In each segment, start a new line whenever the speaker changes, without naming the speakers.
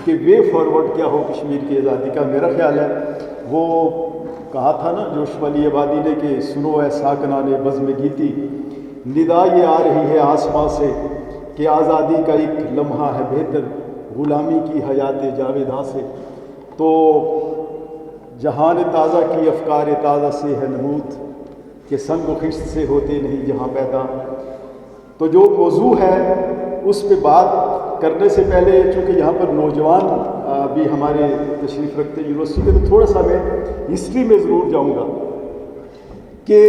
کہ way forward کیا ہو کشمیر کی آزادی کا. میرا خیال ہے وہ کہا تھا نا جوش والی آبادی نے کہ سنو اے ساکنان بزم گیتی، ندا یہ آ رہی ہے آسماں سے کہ آزادی کا ایک لمحہ ہے بہتر غلامی کی حیات جاویداں سے. تو جہان تازہ کی افکار تازہ سے ہے نمود کہ سنگ و خشت سے ہوتے نہیں جہاں پیدا. تو جو موضوع ہے اس پہ بات کرنے سے پہلے چونکہ یہاں پر نوجوان بھی ہمارے تشریف رکھتے یونیورسٹی کے، تو تھوڑا سا میں ہسٹری میں ضرور جاؤں گا کہ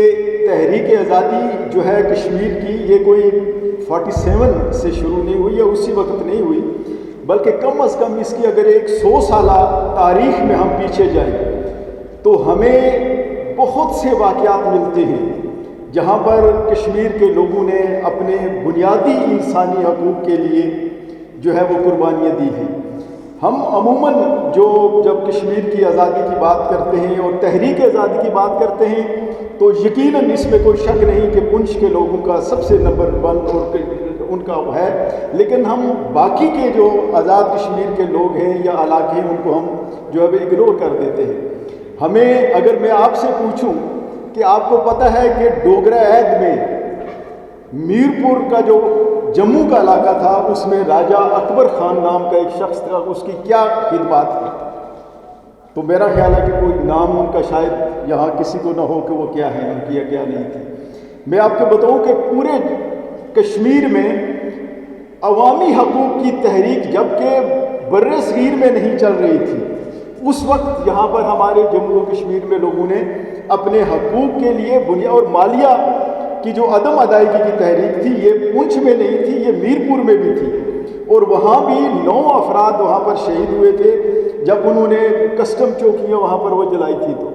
تحریک آزادی جو ہے کشمیر کی یہ کوئی 47 سے شروع نہیں ہوئی یا اسی وقت نہیں ہوئی، بلکہ کم از کم اس کی اگر ایک 100 سالہ تاریخ میں ہم پیچھے جائیں تو ہمیں بہت سے واقعات ملتے ہیں جہاں پر کشمیر کے لوگوں نے اپنے بنیادی انسانی حقوق کے لیے جو ہے وہ قربانیاں دی ہیں. ہم عموماً جب کشمیر کی آزادی کی بات کرتے ہیں اور تحریک آزادی کی بات کرتے ہیں تو یقیناً اس میں کوئی شک نہیں کہ پنچ کے لوگوں کا سب سے نمبر 1 اور ان کا ہے، لیکن ہم باقی کے جو آزاد کشمیر کے لوگ ہیں یا علاقے ہیں ان کو ہم جو ہے اگنور کر دیتے ہیں. ہمیں اگر میں آپ سے پوچھوں کہ آپ کو پتہ ہے کہ ڈوگرہ عید میں میرپور کا جو جموں کا علاقہ تھا اس میں راجہ اکبر خان نام کا ایک شخص تھا، اس کی کیا خدمات تھی؟ تو میرا خیال ہے کہ کوئی نام ان کا شاید یہاں کسی کو نہ ہو کہ وہ کیا ہے، ان کی یا کیا نہیں تھی. میں آپ کو بتاؤں کہ پورے کشمیر میں عوامی حقوق کی تحریک جبکہ بر صغیر میں نہیں چل رہی تھی، اس وقت یہاں پر ہمارے جموں و کشمیر میں لوگوں نے اپنے حقوق کے لیے اور مالیہ کی جو عدم ادائیگی کی تحریک تھی یہ پونچھ میں نہیں تھی، یہ میرپور میں بھی تھی. اور وہاں بھی 9 افراد وہاں پر شہید ہوئے تھے جب انہوں نے کسٹم چوکیاں وہاں پر وہ جلائی تھی. تو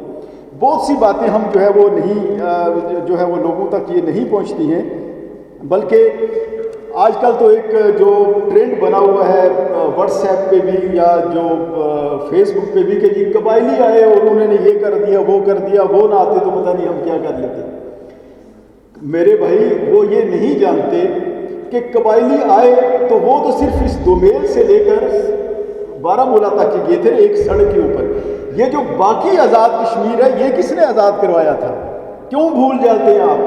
بہت سی باتیں ہم جو ہے وہ نہیں جو ہے وہ لوگوں تک یہ نہیں پہنچتی ہیں، بلکہ آج کل تو ایک جو ٹرینڈ بنا ہوا ہے واٹس ایپ پہ بھی یا جو فیس بک پہ بھی کہ جی قبائلی آئے اور انہوں نے یہ کر دیا وہ کر دیا، وہ نہ آتے تو پتہ نہیں ہم کیا کر لیتے. میرے بھائی وہ یہ نہیں جانتے کہ قبائلی آئے تو وہ تو صرف اس دومیل سے لے کر بارہمولہ تک ہی گئے تھے ایک سڑک کے اوپر. یہ جو باقی آزاد کشمیر ہے یہ کس نے آزاد کروایا تھا؟ کیوں بھول جاتے ہیں آپ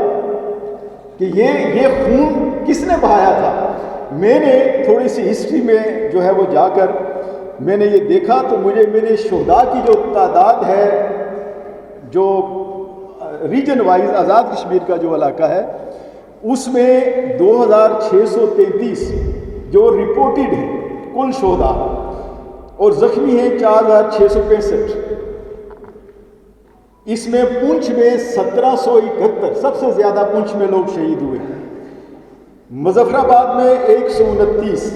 کہ یہ خون کس نے بہایا تھا؟ میں نے تھوڑی سی ہسٹری میں جو ہے وہ جا کر میں نے یہ دیکھا تو میرے شہداء کی جو تعداد ہے جو ریجن وائز آزاد کشمیر کا جو علاقہ ہے اس میں 2633 جو رپورٹڈ ہیں کل شہداء، اور زخمی ہیں 4665. اس میں پونچھ میں 1771 سب سے زیادہ پونچھ میں لوگ شہید ہوئے، مظفر آباد میں 129،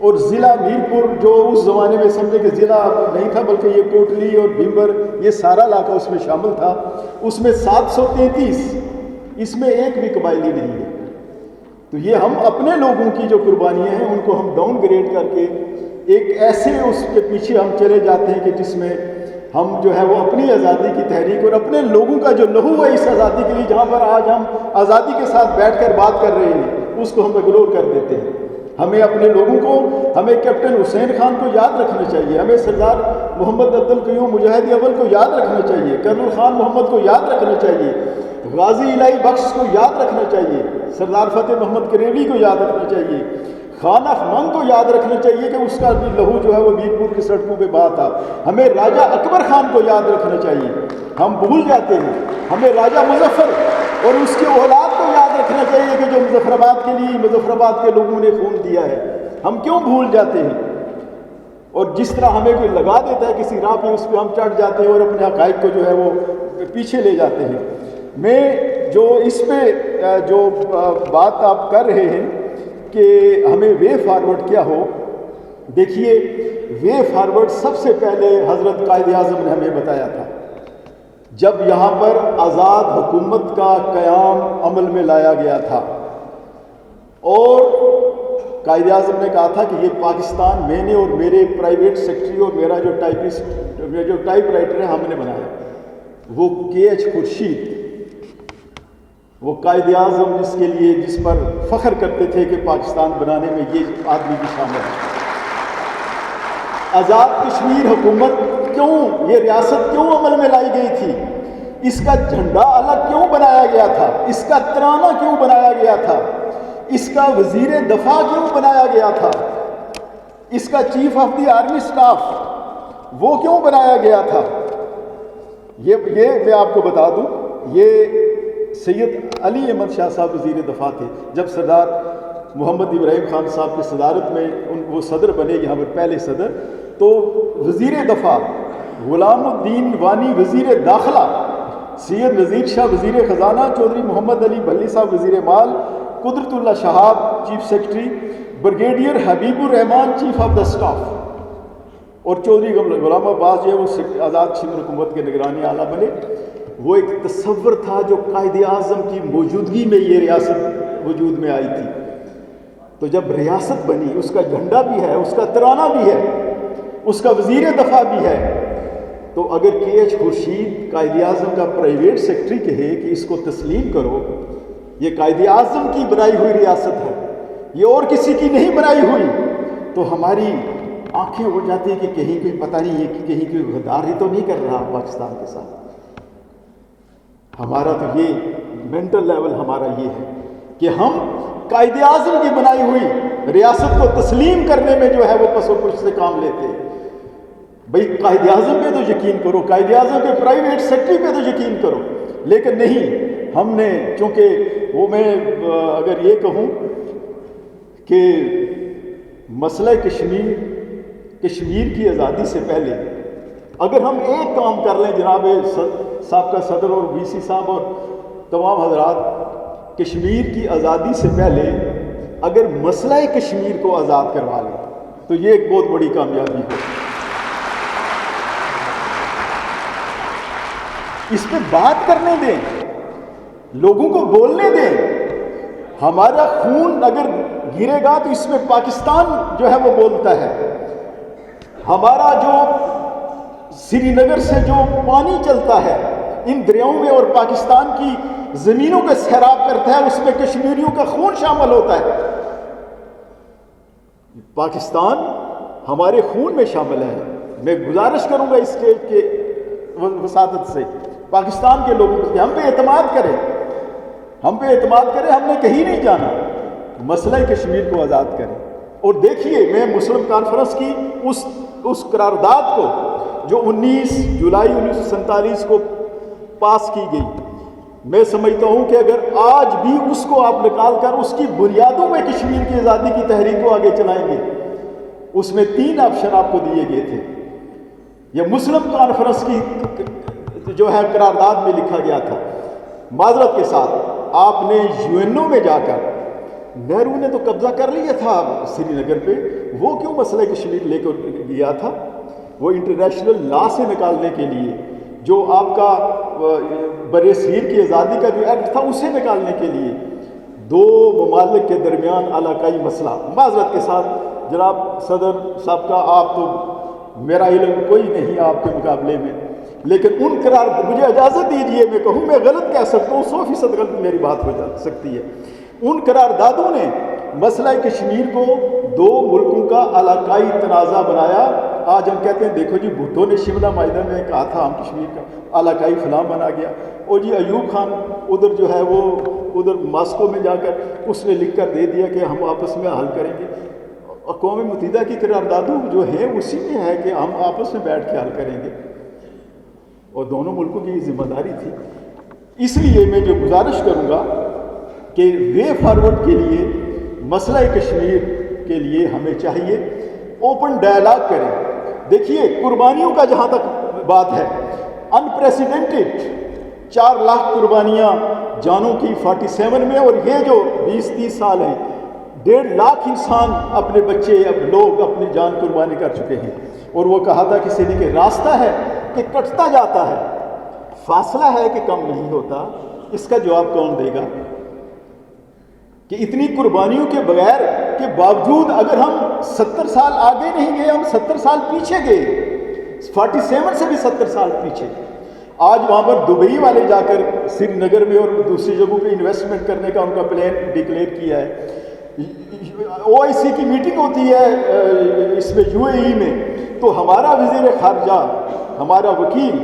اور ضلع میرپور جو اس زمانے میں سمجھے کہ ضلع نہیں تھا بلکہ یہ کوٹلی اور بھمبر یہ سارا علاقہ اس میں شامل تھا، اس میں 733. اس میں ایک بھی قبائلی نہیں ہے. تو یہ ہم اپنے لوگوں کی جو قربانیاں ہیں ان کو ہم ڈاؤن گریڈ کر کے ایک ایسے اس کے پیچھے ہم چلے جاتے ہیں کہ جس میں ہم جو ہے وہ اپنی آزادی کی تحریک اور اپنے لوگوں کا جو لہو ہے اس آزادی کے لیے جہاں پر آج ہم آزادی کے ساتھ بیٹھ کر بات کر رہے ہیں اس کو ہم اگنور کر دیتے ہیں. ہمیں اپنے لوگوں کو، ہمیں کیپٹن حسین خان کو یاد رکھنا چاہیے، ہمیں سردار محمد عبد القیوم مجاہد اول کو یاد رکھنا چاہیے، کرنل خان محمد کو یاد رکھنا چاہیے، غازی الہی بخش کو یاد رکھنا چاہیے، سردار فتح محمد کریوی کو یاد رکھنا چاہیے، خان افمان کو یاد رکھنا چاہیے کہ اس کا بھی لہو جو ہے وہ میرپور کی سڑکوں پہ بہا تھا. ہمیں راجہ اکبر خان کو یاد رکھنا چاہیے، ہم بھول جاتے ہیں. ہمیں راجہ مظفر اور اس کے اولاد کو یاد رکھنا چاہیے کہ جو مظفر آباد کے لیے مظفر آباد کے لوگوں نے خون دیا ہے. ہم کیوں بھول جاتے ہیں؟ اور جس طرح ہمیں کوئی لگا دیتا ہے کسی راہ پہ اس پہ ہم چڑھ جاتے ہیں اور اپنے حقائق کو جو ہے وہ پیچھے لے جاتے ہیں. میں جو اس پہ جو بات آپ کر رہے ہیں کہ ہمیں وے فارورڈ کیا ہو، دیکھیے وے فارورڈ سب سے پہلے حضرت قائد اعظم نے ہمیں بتایا تھا جب یہاں پر آزاد حکومت کا قیام عمل میں لایا گیا تھا. اور قائد اعظم نے کہا تھا کہ یہ پاکستان میں نے اور میرے پرائیویٹ سیکرٹری اور میرا جو ٹائپ رائٹر ہے ہم نے بنایا. وہ KH خورشید، وہ قائد اعظم جس پر فخر کرتے تھے کہ پاکستان بنانے میں یہ آدمی بھی شامل ہے. آزاد کشمیر حکومت کیوں، یہ ریاست کیوں عمل میں لائی گئی تھی، اس کا جھنڈا الگ کیوں بنایا گیا تھا، اس کا ترانہ کیوں بنایا گیا تھا، اس کا وزیر دفاع کیوں بنایا گیا تھا، اس کا chief of the army staff وہ کیوں بنایا گیا تھا۔ یہ میں آپ کو بتا دوں، یہ سید علی احمد شاہ صاحب وزیر دفاع تھے جب سردار محمد ابراہیم خان صاحب کی صدارت میں وہ صدر بنے یہاں پر پہلے صدر، تو وزیر دفاع غلام الدین وانی وزیر داخلہ، سید نذیر شاہ وزیر خزانہ، چودھری محمد علی بھلی صاحب وزیر مال، Qudrat Ullah Shahab chief secretary, brigadier Habib ur-Rehman chief of the staff, اور چودھری غلام عباس جو ہے وہ آزاد کشمیر حکومت کے نگرانی اعلیٰ بنے۔ وہ ایک تصور تھا جو قائد اعظم کی موجودگی میں یہ ریاست وجود میں آئی تھی۔ تو جب ریاست بنی، اس کا جھنڈا بھی ہے، اس کا ترانہ بھی ہے، اس کا وزیر دفاع بھی ہے، تو اگر کے ایچ خورشید قائد اعظم کا پرائیویٹ سیکرٹری کہے کہ اس کو تسلیم کرو، یہ قائد اعظم کی بنائی ہوئی ریاست ہے، یہ اور کسی کی نہیں بنائی ہوئی، تو ہماری آنکھیں اڑ جاتی ہیں کہ کہیں کوئی پتہ نہیں ہے کہ کہیں کوئی غداری تو نہیں کر رہا پاکستان کے ساتھ۔ ہمارا تو یہ مینٹل لیول ہمارا یہ ہے کہ ہم قائد اعظم کی بنائی ہوئی ریاست کو تسلیم کرنے میں جو ہے وہ پس و پش سے کام لیتے ہیں۔ بھئی قائد اعظم پہ تو یقین کرو، قائد اعظم کے پرائیویٹ سیکرٹری پہ تو یقین کرو، لیکن نہیں، ہم نے چونکہ وہ میں اگر یہ کہوں کہ مسئلہ کشمیر کی آزادی سے پہلے اگر ہم ایک کام کر لیں، جناب سابقہ صدر اور وی سی صاحب اور تمام حضرات، کشمیر کی آزادی سے پہلے اگر مسئلہ کشمیر کو آزاد کروا لیں تو یہ ایک بہت بڑی کامیابی ہے۔ اس پہ بات کرنے دیں، لوگوں کو بولنے دیں۔ ہمارا خون اگر گرے گا تو اس میں پاکستان جو ہے وہ بولتا ہے۔ ہمارا جو سری نگر سے جو پانی چلتا ہے ان دریاؤں میں اور پاکستان کی زمینوں کو سیراب کرتا ہے، اس میں کشمیریوں کا خون شامل ہوتا ہے۔ پاکستان ہمارے خون میں شامل ہے۔ میں گزارش کروں گا اس اسٹیج کے وساطت سے پاکستان کے لوگوں کو کہ ہم پہ اعتماد کریں، ہم پہ اعتماد کریں، ہم نے کہیں نہیں جانا، مسئلہ کشمیر کو آزاد کریں۔ اور دیکھیے، میں مسلم کانفرنس کی اس قرارداد کو جو 19 جولائی 1947 کو پاس کی گئی، میں سمجھتا ہوں کہ اگر آج بھی اس کو آپ نکال کر اس کی بنیادوں میں کشمیر کی آزادی کی تحریک کو آگے چلائیں گے، اس میں 3 آپشن آپ کو دیے گئے تھے۔ یہ مسلم کانفرنس کی جو ہے قرارداد میں لکھا گیا تھا۔ معذرت کے ساتھ آپ نے UN میں جا کر، نہرو نے تو قبضہ کر لیا تھا سری نگر پہ، وہ کیوں مسئلہ کشمیر لے کر گیا تھا؟ وہ انٹرنیشنل لا سے نکالنے کے لیے، جو آپ کا بر صغیر کی آزادی کا جو ایکٹ تھا اسے نکالنے کے لیے، 2 ممالک کے درمیان علاقائی مسئلہ۔ معذرت کے ساتھ جناب صدر صاحب کا، آپ تو میرا علم کوئی نہیں آپ کے مقابلے میں، لیکن ان مجھے اجازت دیجیے میں کہوں، میں غلط کہہ سکتا ہوں، 100% غلط میری بات ہو سکتی ہے۔ ان قراردادوں نے مسئلہ کشمیر کو 2 ملکوں کا علاقائی تنازع بنایا۔ آج ہم کہتے ہیں دیکھو جی، بھٹو نے شملہ معاہدہ میں کہا تھا ہم کشمیر کا علاقائی فلاں بنا گیا، اور جی ایوب خان ادھر جو ہے وہ ادھر ماسکو میں جا کر اس نے لکھ کر دے دیا کہ ہم آپس میں حل کریں گے۔ اقوام متحدہ کی قراردادوں جو ہیں اسی میں ہے کہ ہم آپس میں بیٹھ کے حل کریں گے، اور دونوں ملکوں کی یہ ذمہ داری تھی۔ اس لیے میں جو گزارش کروں گا کہ وے فارورڈ کے لیے مسئلہ کشمیر کے لیے ہمیں چاہیے اوپن ڈائلاگ کریں۔ دیکھیے، قربانیوں کا جہاں تک بات ہے، انپریسیڈنٹڈ 4 لاکھ قربانیاں جانوں کی 47 میں، اور یہ جو 20-30 سال ہیں 1.5 لاکھ انسان اپنے بچے، اب لوگ اپنی جان قربانی کر چکے ہیں۔ اور وہ کہا تھا کسی نے کہ راستہ ہے کہ کٹتا جاتا ہے، فاصلہ ہے کہ کم نہیں ہوتا۔ اس کا جواب کون دے گا کہ اتنی قربانیوں کے بغیر کے باوجود اگر ہم 70 سال آگے نہیں گئے، ہم 70 سال پیچھے گئے، 47 سے بھی 70 سال پیچھے۔ آج وہاں پر دبئی والے جا کر سری نگر میں اور دوسری جگہوں پہ انویسٹمنٹ کرنے کا ان کا پلان ڈکلیئر کیا ہے۔ OIC کی میٹنگ ہوتی ہے اس میں UAE میں، تو ہمارا وزیر خارجہ، ہمارا وکیل،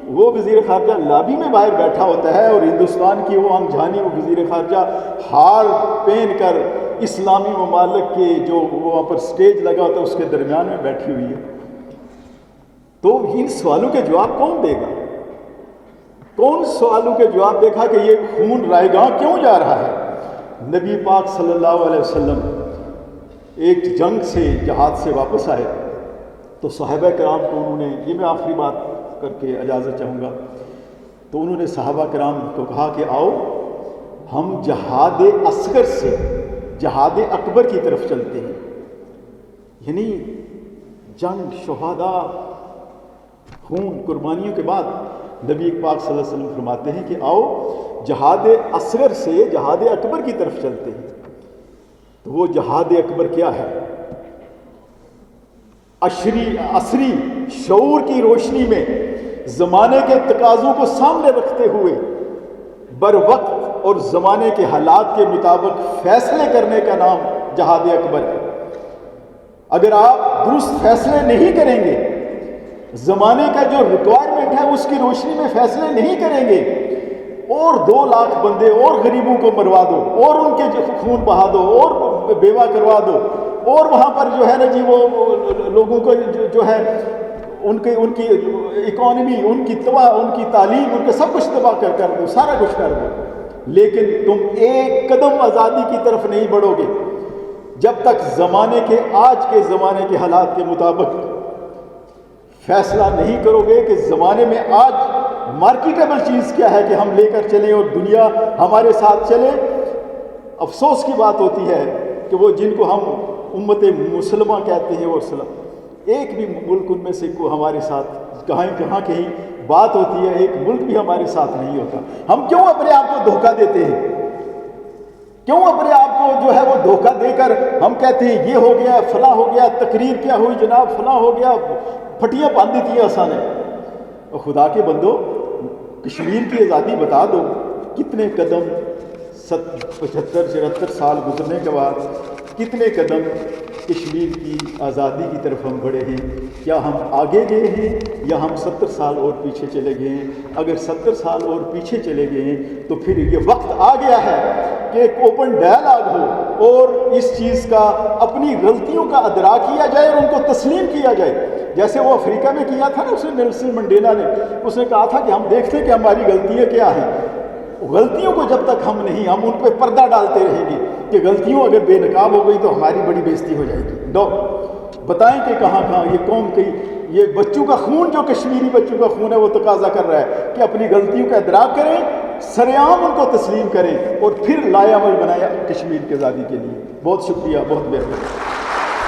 وہ وزیر خارجہ لابی میں باہر بیٹھا ہوتا ہے، اور ہندوستان کی وہ ہم جانی وہ وزیر خارجہ ہار پہن کر اسلامی ممالک کے جو وہاں پر سٹیج لگا ہوتا ہے اس کے درمیان میں بیٹھی ہوئی ہے۔ تو ان سوالوں کے جواب کون دے گا؟ کون سوالوں کے جواب دیکھا کہ یہ خون رائے گاں کیوں جا رہا ہے؟ نبی پاک صلی اللہ علیہ وسلم ایک جنگ سے، جہاد سے واپس آئے تو صحابہ کرام کو انہوں نے، یہ میں آخری بات کر کے اجازت چاہوں گا، تو انہوں نے صحابہ کرام کو کہا کہ آؤ ہم جہاد اصغر سے جہاد اکبر کی طرف چلتے ہیں، یعنی جنگ، شہداء، خون، قربانیوں کے بعد نبی پاک صلی اللہ علیہ وسلم فرماتے ہیں کہ آؤ جہاد اصغر سے جہاد اکبر کی طرف چلتے ہیں۔ تو وہ جہاد اکبر کیا ہے؟ عصری شعور کی روشنی میں زمانے کے تقاضوں کو سامنے رکھتے ہوئے بر وقت اور زمانے کے حالات کے مطابق فیصلے کرنے کا نام جہاد اکبر ہے۔ اگر آپ درست فیصلے نہیں کریں گے، زمانے کا جو ریکوائرمنٹ ہے اس کی روشنی میں فیصلے نہیں کریں گے، اور 2 لاکھ بندے اور غریبوں کو مروا دو، اور ان کے خون بہا دو، اور بیوہ کروا دو، اور وہاں پر جو ہے نا جی وہ لوگوں کو جو ہے ان کی اکانومی، ان کی تعلیم، ان کا سب کچھ تباہ کر دو، سارا کچھ کر دو، لیکن تم ایک قدم آزادی کی طرف نہیں بڑھو گے جب تک آج کے زمانے کے حالات کے مطابق فیصلہ نہیں کرو گے کہ زمانے میں آج مارکیٹیبل چیز کیا ہے کہ ہم لے کر چلیں اور دنیا ہمارے ساتھ چلے۔ افسوس کی بات ہوتی ہے کہ وہ جن کو ہم امت مسلمہ کہتے ہیں، اور ایک بھی ملک ان میں سے کو ہمارے ساتھ کہیں بات ہوتی ہے، ایک ملک بھی ہمارے ساتھ نہیں ہوتا۔ ہم کیوں اپنے آپ کو دھوکہ دیتے ہیں؟ کیوں اپنے آپ کو جو ہے وہ دھوکہ دے کر ہم کہتے ہیں یہ ہو گیا، فلاں ہو گیا، تقریر کیا ہوئی جناب، فلاں ہو گیا، پھٹیاں باندھی تھی آسانے۔ اور خدا کے بندو، کشمیر کی آزادی بتا دو، کتنے قدم 75-76 سال گزرنے کے بعد کتنے قدم کشمیر کی آزادی کی طرف ہم بڑھے ہیں؟ کیا ہم آگے گئے ہیں یا ہم 70 سال اور پیچھے چلے گئے ہیں؟ اگر 70 سال اور پیچھے چلے گئے ہیں تو پھر یہ وقت آ گیا ہے کہ ایک اوپن ڈائلاگ ہو اور اس چیز کا، اپنی غلطیوں کا ادراک کیا جائے اور ان کو تسلیم کیا جائے، جیسے وہ افریقہ میں کیا تھا نا، اس نے نیلسن منڈیلا نے، اس نے کہا تھا کہ ہم دیکھتے کہ ہماری غلطیاں کیا ہیں۔ غلطیوں کو جب تک ہم ان پہ پردہ ڈالتے رہیں گے کہ غلطیوں اگر بے نقاب ہو گئی تو ہماری بڑی بےزتی ہو جائے گی۔ دو بتائیں کہ کہاں یہ قوم کی، یہ بچوں کا خون، جو کشمیری بچوں کا خون ہے، وہ تقاضا کر رہا ہے کہ اپنی غلطیوں کا ادراک کریں، سرعام ان کو تسلیم کریں، اور پھر لائے عمل بنایا کشمیر کی آزادی کے لیے۔ بہت شکریہ، بہت مہربانی۔